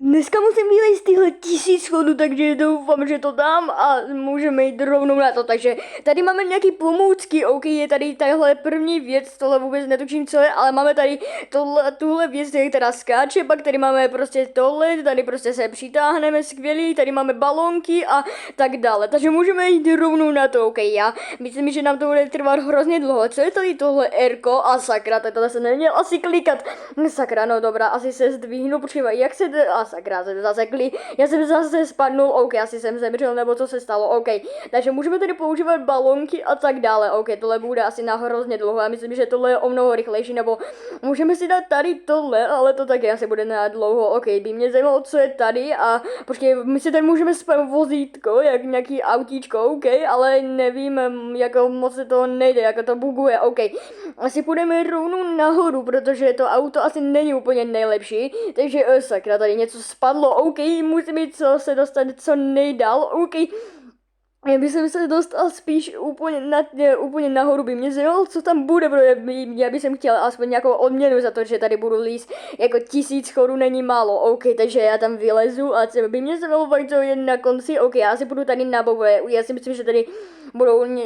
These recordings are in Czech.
Dneska musím vylejst tyhle 1000 schodů, takže doufám, že to dám a můžeme jít rovnou na to. Takže tady máme nějaký pomůcky, OK, je tady tahle první věc, tohle vůbec netuším, co je, ale máme tady tuhle věc, která skáče, pak tady máme prostě tohle, tady prostě se přitáhneme, skvělý, tady máme balonky a tak dále. Takže můžeme jít rovnou na to, OK, já myslím, že nám to bude trvat hrozně dlouho. Co je tady tohle Rko a sakra, tohle se neměl asi klikat. Sakra, no dobrá, asi se zdvihnu, počkej, jak se sakra, se zasekli, já jsem zase spadnul, OK, asi jsem zemřel, nebo co se stalo, OK, takže můžeme tedy používat balonky a tak dále, OK, tohle bude asi na hrozně dlouho, já myslím, že tohle je o mnoho rychlejší, nebo můžeme si dát tady tohle, ale to taky asi bude na dlouho, OK, by mě zajímalo, co je tady a počkej, my si tady můžeme spam vozítko, jak nějaký autíčko, OK, ale nevím, jak moc se to nejde, jak to buguje, OK, asi půjdeme rovnou nahoru, protože to auto asi není úplně nejlepší, takže sakra, tady něco spadlo, OK, musím mít co se dostat co nejdál, OK. Já bych se dostal spíš úplně nahoru, by mě zajímalo, co tam bude, protože já bych chtěla aspoň nějakou odměnu za to, že tady budu líst, jako 1000 schodů není málo, OK, takže já tam vylezu a by mě zajímalo, co je na konci, OK, já si budu tady na boku, já si myslím, že tady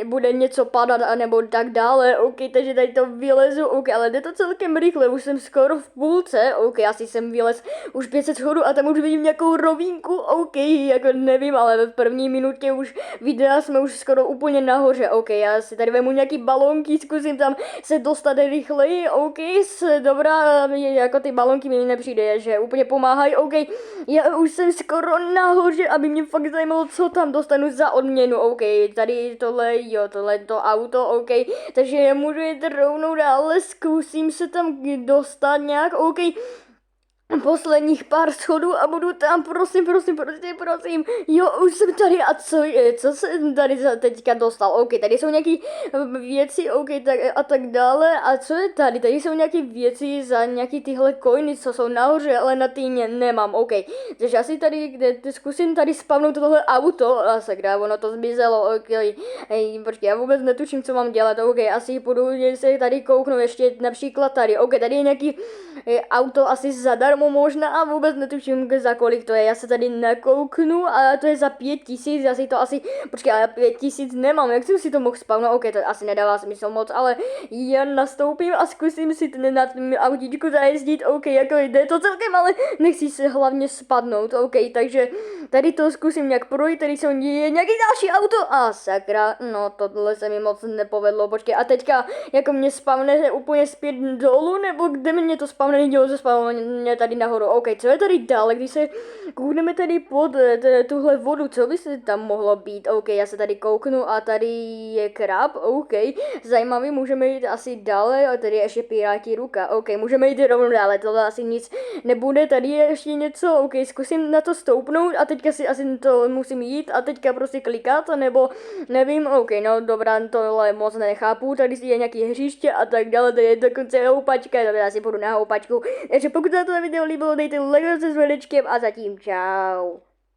bude něco padat nebo tak dále, OK, takže tady to vylezu, OK, ale jde to celkem rychle, už jsem skoro v půlce, OK, asi jsem vylez už 500 schodů a tam už vidím nějakou rovinku, OK, jako nevím, ale v první minutě už videa jsme už skoro úplně nahoře, OK, já si tady vemu nějaký balonky, zkusím tam se dostat rychleji, OK, dobrá, jako ty balonky mi nepřijde, že úplně pomáhají, OK, já už jsem skoro nahoře, aby mě fakt zajímalo, co tam dostanu za odměnu, OK, tady tohle to auto, OK, takže můžu jít rovnou dále, zkusím se tam dostat nějak, OK, posledních pár schodů a budu tam, prosím, jo, už jsem tady a co jsem tady teďka dostal, OK, tady jsou nějaký věci, OK, a tak dále, a co je tady, tady jsou nějaké věci za nějaký tyhle coiny, co jsou nahoře, ale na ty nemám, OK, takže asi tady, zkusím tady spavnout tohle auto, a sakra, ono to zmizelo, OK, počkej, já vůbec netuším, co mám dělat, OK, asi půjdu se tady kouknu ještě například tady, OK, tady je nějaký auto asi zadarmo možná a vůbec netuším za kolik to je, já se tady nakouknu a to je za 5000, já si to asi, počkej, ale 5000 nemám, jak jsem si to mohl spavnout, OK, to asi nedává smysl moc, ale já nastoupím a zkusím si na tom autíčku zajezdit, OK, jako jde to celkem, ale nechci se hlavně spadnout, OK, takže tady to zkusím nějak projít, tady jsou nějaký další auto a sakra, no tohle se mi moc nepovedlo, počkej, a teďka jako mě spavne úplně zpět dolů, nebo kde mě to spavne, nedělo se spavne mě tady nahoru, OK, co je tady dále, když se koukneme tady pod tuhle vodu, co by se tam mohlo být, OK, já se tady kouknu a tady je krab, OK, zajímavý, můžeme jít asi dále, a tady je ještě pirátí ruka, OK, můžeme jít rovnou dále, tohle asi nic nebude, tady je ještě něco, OK, zkusím na to stoupnout a teďka si asi to musím jít a teďka prostě klikat, nebo nevím, OK, no dobrá, tohle moc nechápu, tady je nějaký hřiště a tak dále, tady je dokonce houpačka, takže já si půjdu na houpačku, takže pokud se to video líbilo, dejte like se zvedečkem a zatím čau.